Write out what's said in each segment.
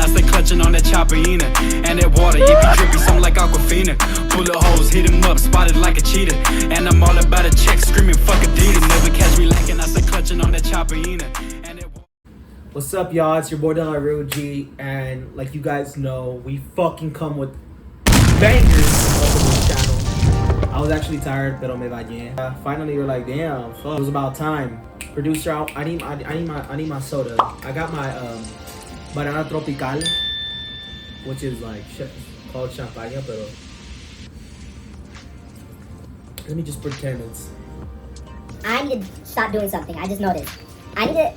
I stay clutching on that chopper, and that water, it be drippy, something like Aquafina. Bullet holes, hit him up, spotted like a cheetah. And I'm all about a check, screaming fuck Adidas. Never catch me lacking, I stay clutching on that chopper, What's up, y'all? It's your boy DeLaRealG, and like you guys know, we fucking come with bangers up on this channel. I was actually tired, pero me bañé. Finally, you're like, damn, fuck. It was about time. Producer, I need my soda. I got my banana tropical, which is like called champagne, pero let me just pretend it's. I need to stop doing something. I just noticed. I need to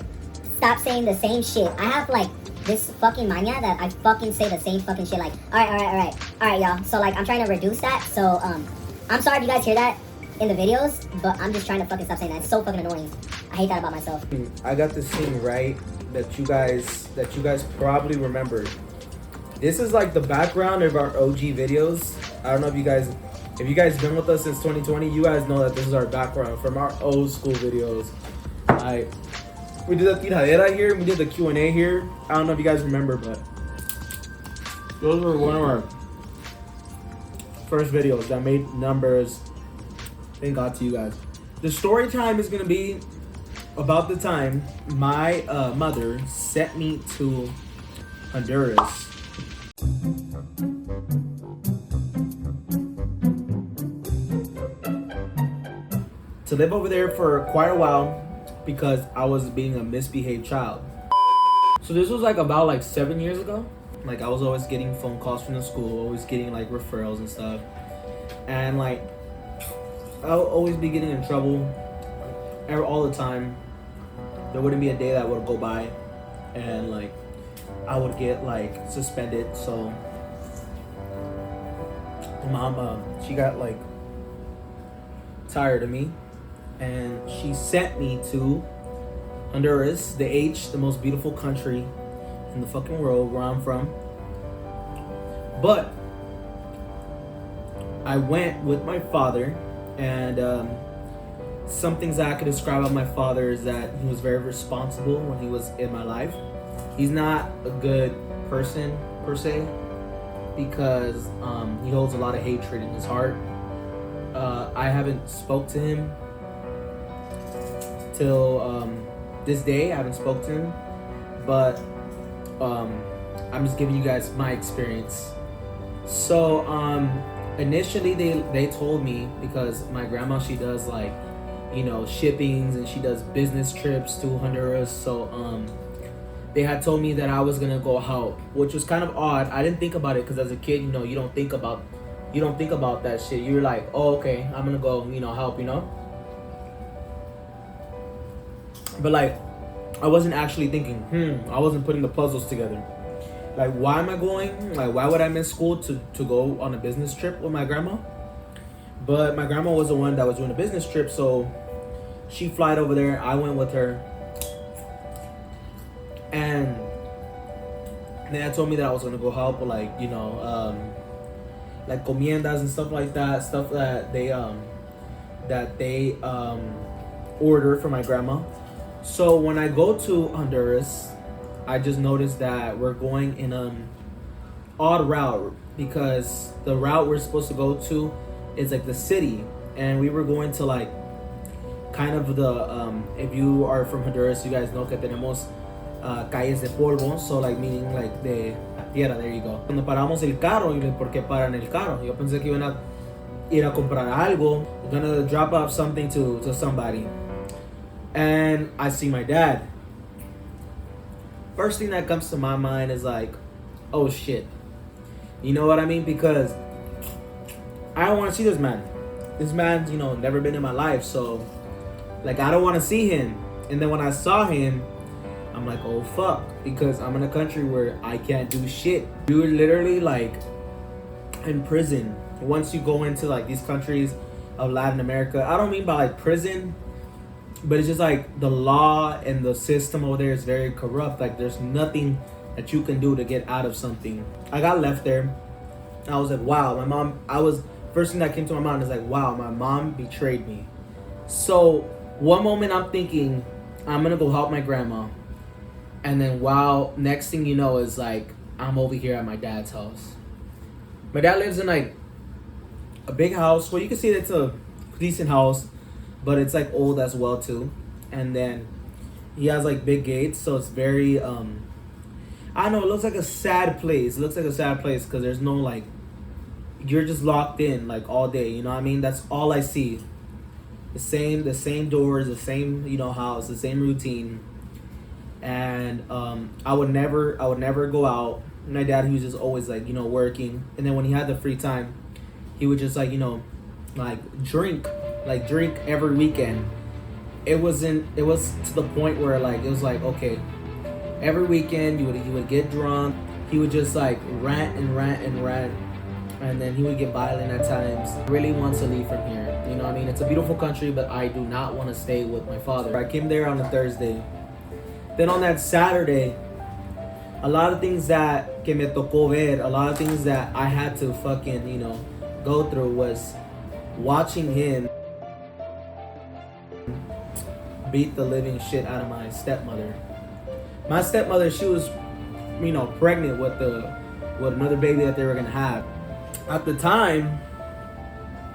stop saying the same shit. I have like this fucking mania that I fucking say the same fucking shit. Like, alright, y'all. So like, I'm trying to reduce that. So I'm sorry if you guys hear that in the videos, but I'm just trying to fucking stop saying that. It's so fucking annoying. I hate that about myself. I got this thing right that you guys probably remembered. This is like the background of our OG videos. I don't know if you guys been with us since 2020, you guys know that this is our background from our old school videos. We did the tiradera here, we did the Q&A here. I don't know if you guys remember, but those were one of our first videos that made numbers. Thank God to you guys. The story time is gonna be about the time my mother sent me to Honduras. To live over there for quite a while because I was being a misbehaved child. So this was like about like 7 years ago. Like I was always getting phone calls from the school, always getting like referrals and stuff. And like I would always be getting in trouble all the time. There wouldn't be a day that would go by and like I would get like suspended. So mom, she got like tired of me. And she sent me to Honduras, the most beautiful country in the fucking world, where I'm from. But I went with my father, and some things that I could describe about my father is that he was very responsible when he was in my life. He's not a good person per se, because he holds a lot of hatred in his heart. I haven't spoke to him till this day. I haven't spoke to him, but I'm just giving you guys my experience. So initially they told me, because my grandma, she does like, you know, shippings and she does business trips to Honduras. So they had told me that I was gonna go help, which was kind of odd. I didn't think about it because as a kid, you know, you don't think about that shit. You're like, oh, okay, I'm gonna go, you know, help, you know. But like, I wasn't actually thinking, I wasn't putting the puzzles together. Like, why am I going? Like, why would I miss school to go on a business trip with my grandma? But my grandma was the one that was doing a business trip, so she flied over there. I went with her. And then I told me that I was gonna go help with like, you know, like comiendas and stuff like that, stuff that they order for my grandma. So when I go to Honduras, I just noticed that we're going in an odd route, because the route we're supposed to go to is like the city, and we were going to like kind of the if you are from Honduras, you guys know que tenemos calles de polvo, so like meaning like de tierra. There you go. Cuando paramos el carro, y ¿por qué paran el carro? Yo pensé que iban a ir a comprar algo, gonna drop off something to somebody. And I see my dad. First thing that comes to my mind is like, oh shit. You know what I mean? Because I don't want to see this man. This man's, you know, never been in my life. So, like, I don't want to see him. And then when I saw him, I'm like, oh fuck. Because I'm in a country where I can't do shit. You're literally like in prison. Once you go into like these countries of Latin America, I don't mean by like prison, but it's just like the law and the system over there is very corrupt. Like there's nothing that you can do to get out of something. I got left there. I was like, wow, my mom, first thing that came to my mind is like, wow, my mom betrayed me. So one moment I'm thinking, I'm gonna go help my grandma. And then wow, next thing you know is like, I'm over here at my dad's house. My dad lives in like a big house. Well, you can see it's a decent house, but it's like old as well too. And then he has like big gates, so it's very I don't know, it looks like a sad place. It looks like a sad place because there's no like, you're just locked in like all day, you know what I mean? That's all I see. The same doors, the same, you know, house, the same routine. And I would never go out. My dad, he was just always like, you know, working. And then when he had the free time, he would just like, you know, like drink every weekend. It was to the point where like it was like, okay, every weekend he would get drunk. He would just like rant, and then he would get violent at times. Really wants to leave from here, you know what I mean? It's a beautiful country, but I do not want to stay with my father. I came there on a Thursday. Then on that Saturday, a lot of things that que me tocó ver, a lot of things that I had to fucking, you know, go through was watching him beat the living shit out of my stepmother. My stepmother, she was, you know, pregnant with another baby that they were gonna have. At the time,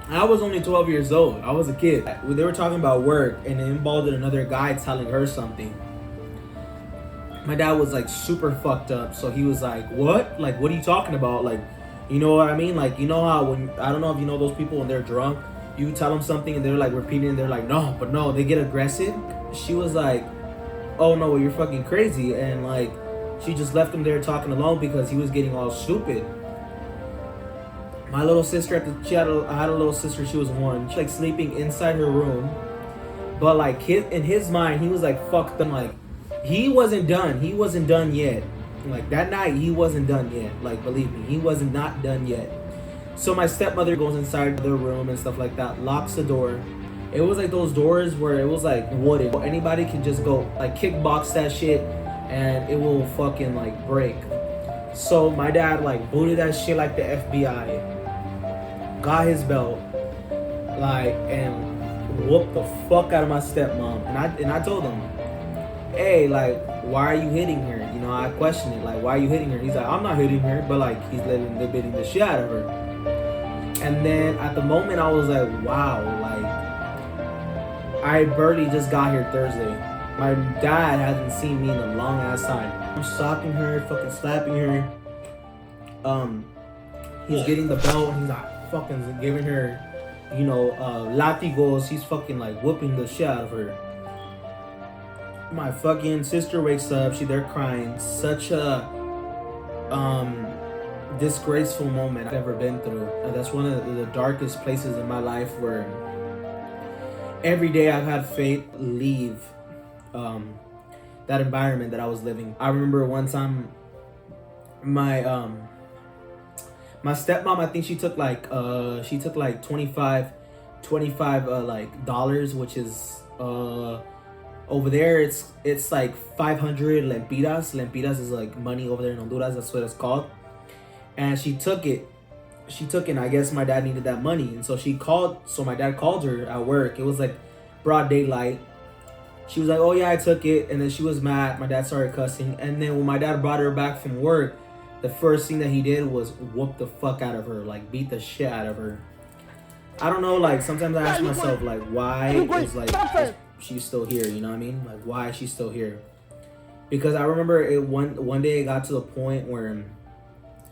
I was only 12 years old. I was a kid. They were talking about work, and it involved another guy telling her something. My dad was like super fucked up, so he was like, "What? Like, what are you talking about? Like, you know what I mean? Like, you know how when I don't know if you know those people when they're drunk, you tell them something and they're like repeating, and they're like, no, but no, they get aggressive." She was like, "Oh no, well, you're fucking crazy," and like, she just left him there talking alone because he was getting all stupid. My little sister I had a little sister. She was 1. She like sleeping inside her room, but like in his mind, he was like fucked up. Like he wasn't done. He wasn't done yet. Like that night, he wasn't done yet. Like believe me, he was not done yet. So my stepmother goes inside the room and stuff like that, locks the door. It was like those doors where it was like wooden. Anybody can just go like kickbox that shit, and it will fucking like break. So my dad like booted that shit like the FBI, got his belt, like, and whooped the fuck out of my stepmom. And I told him, "Hey, like, why are you hitting her?" You know, I questioned it, like, "Why are you hitting her?" He's like, "I'm not hitting her," but like he's literally beating the shit out of her. And then at the moment I was like, wow, like I barely just got here Thursday. My dad hasn't seen me in a long ass time. I'm socking her, fucking slapping her. He's getting the belt. He's like fucking giving her, you know, latigos. He's fucking like whooping the shit out of her. My fucking sister wakes up. They're crying. Such a disgraceful moment I've ever been through. And that's one of the darkest places in my life where every day I've had faith leave that environment that I was living. I remember one time my my stepmom, I think she took like 25 like dollars, which is over there it's like 500 lempiras. Lempiras is like money over there in Honduras. That's what it's called. And she took it. And I guess my dad needed that money. And so my dad called her at work. It was like broad daylight. She was like, "Oh yeah, I took it." And then she was mad. My dad started cussing. And then when my dad brought her back from work, the first thing that he did was whoop the fuck out of her. Like beat the shit out of her. I don't know, like sometimes I ask myself like why is like she's still here, you know what I mean? Like why is she still here? Because I remember it one day it got to the point where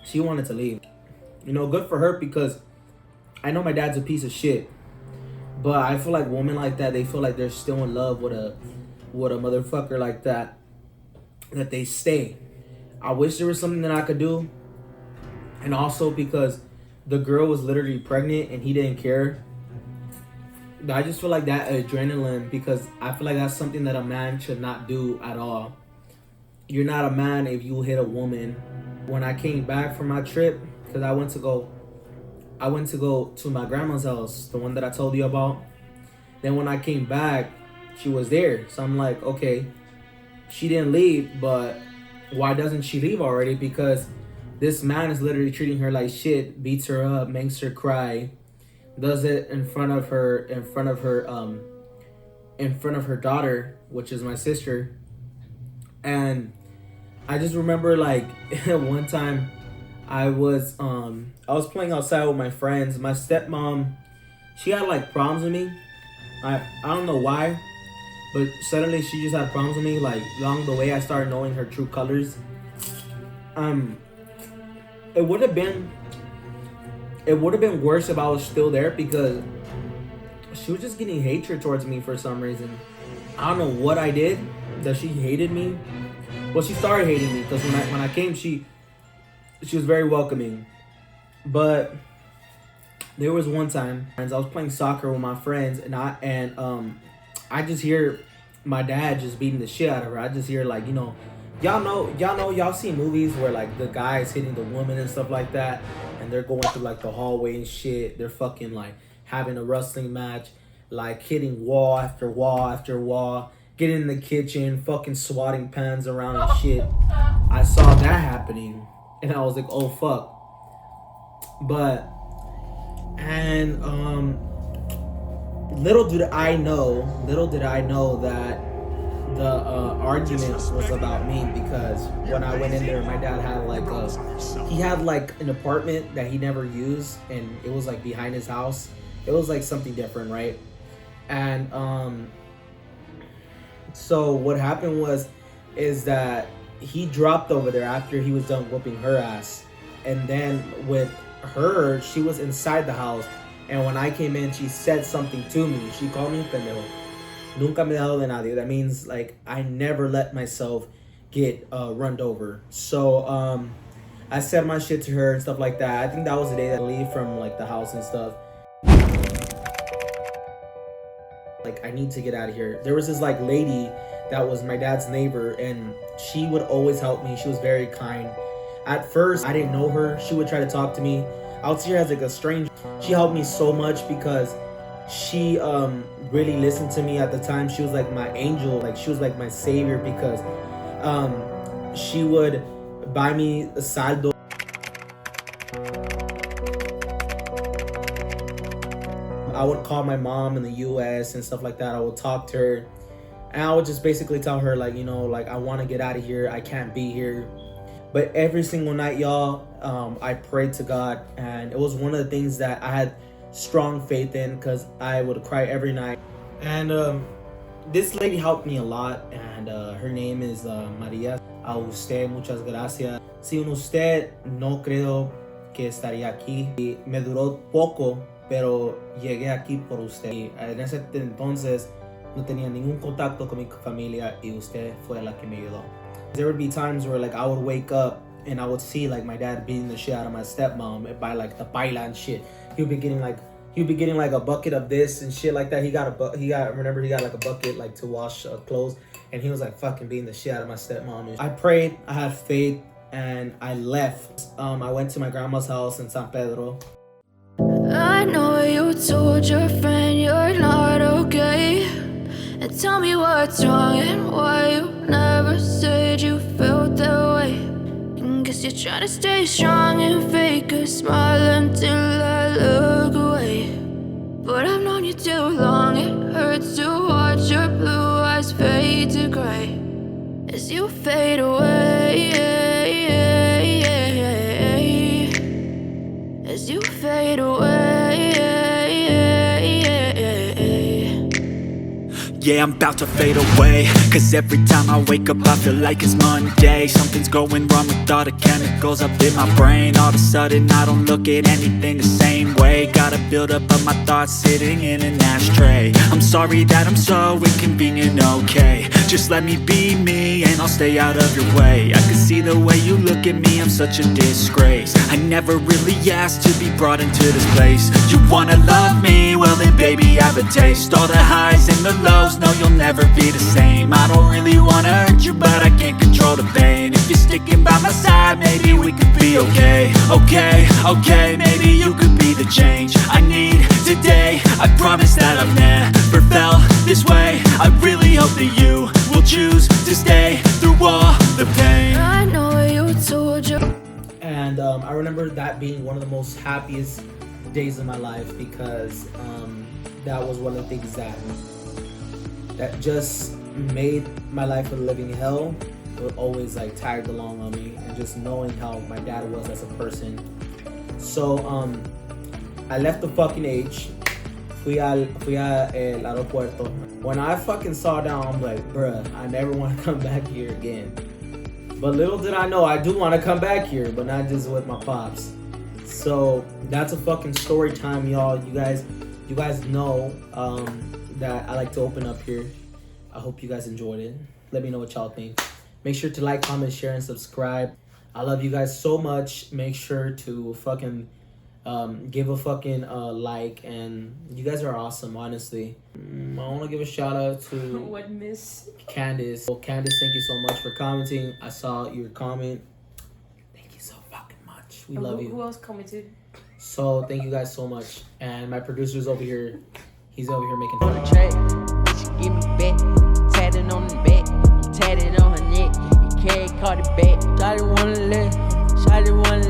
she wanted to leave. You know, good for her, because I know my dad's a piece of shit. But I feel like women like that, they feel like they're still in love with a motherfucker like that they stay. I wish there was something that I could do. And also because the girl was literally pregnant and he didn't care. I just feel like that adrenaline, because I feel like that's something that a man should not do at all. You're not a man if you hit a woman. When I came back from my trip, because I went to go to my grandma's house, the one that I told you about. Then when I came back, she was there. So I'm like, okay, she didn't leave, but why doesn't she leave already? Because this man is literally treating her like shit, beats her up, makes her cry, does it in front of her daughter, which is my sister. And I just remember like one time I was playing outside with my friends. My stepmom, she had like problems with me. I don't know why, but suddenly she just had problems with me. Like along the way, I started knowing her true colors. It would have been worse if I was still there, because she was just getting hatred towards me for some reason. I don't know what I did that she hated me. Well, she started hating me because when I came, she was very welcoming. But there was one time I was playing soccer with my friends, and I just hear my dad just beating the shit out of her. I just hear like, y'all see movies where like the guy's hitting the woman and stuff like that, and they're going through like the hallway and shit. They're fucking like having a wrestling match, like hitting wall after wall after wall, getting in the kitchen, fucking swatting pans around and shit. I saw that happening, and I was like, oh fuck. Little did I know that the argument was about me, because when I went in there, my dad had like an apartment that he never used, and it was like behind his house. It was like something different, right? And so what happened is that he dropped over there after he was done whooping her ass, and then with her, she was inside the house, and when I came in, she said something to me. She called me pendejo. Nunca me dejado de nadie. That means like I never let myself get run over. So I said my shit to her and stuff like that. I think that was the day that I leave from like the house and stuff. Like, I need to get out of here. There was this like lady that was my dad's neighbor, and she would always help me. She was very kind. At first, I didn't know her. She would try to talk to me. I would see her as like a stranger. She helped me so much because she really listened to me at the time. She was like my angel. Like, she was like my savior, because she would buy me a saldo. I would call my mom in the US and stuff like that. I would talk to her, and I would just basically tell her like, I want to get out of here. I can't be here. But every single night, y'all, I prayed to God, and it was one of the things that I had strong faith in, because I would cry every night. And this lady helped me a lot, and her name is Maria. A usted, muchas gracias. Sin usted, no creo que estaría aquí. Y me duró poco, pero llegué aquí por usted. Y en ese entonces no tenía ningún contacto con mi familia, y usted fue la que me ayudó. There would be times where like I would wake up and I would see like my dad beating the shit out of my stepmom by like the baila and shit. He would be getting like a bucket of this and shit like that. He got like a bucket like to wash clothes, and he was like fucking beating the shit out of my stepmom. I prayed, I had faith, and I left. I went to my grandma's house in San Pedro. I know you told your friend you're not okay, and tell me what's wrong and why you never said you felt that way. And guess you're trying to stay strong and fake a smile until I look away. But I've known you too long, it hurts to watch your blue eyes fade to gray as you fade away, as you fade away. Yeah, I'm about to fade away, cause every time I wake up I feel like it's Monday. Something's going wrong with all the chemicals up in my brain. All of a sudden I don't look at anything the same way. Gotta build up of my thoughts sitting in an ashtray. I'm sorry that I'm so inconvenient, okay. Just let me be me and I'll stay out of your way. I can see the way you look at me, I'm such a disgrace. I never really asked to be brought into this place. You wanna love me? Well then baby I have a taste. All the highs and the lows, no you'll never be the same. I don't really wanna hurt you, but I can't control the pain. If you're sticking by my side, maybe we could be okay. Okay, maybe you could be the change I need today. I promise that I've never felt this way. I really hope that you will choose to stay through all the pain. I know you told you. And I remember that being one of the most happiest days of my life, because that was one of the things that just made my life a living hell. were always like tagged along on me, and just knowing how my dad was as a person. So I left the fucking age. Fui al aeropuerto. When I fucking saw down, I'm like, bruh, I never want to come back here again. But little did I know, I do want to come back here, but not just with my pops. So that's a fucking story time, y'all. You guys know that I like to open up here. I hope you guys enjoyed it. Let me know what y'all think. Make sure to like, comment, share, and subscribe. I love you guys so much. Make sure to fucking give a fucking like, and you guys are awesome, honestly. I want to give a shout out to what, Miss Candace. Well, Candace, thank you so much for commenting. I saw your comment. Thank you so fucking much. We love you. Who else commented? So thank you guys so much. And my producer's over here. He's over here making on the track, bitch, give me back. Tatted on the back, I'm tatted on her neck. And carry Cardi back. Shawty wanna live, shawty wanna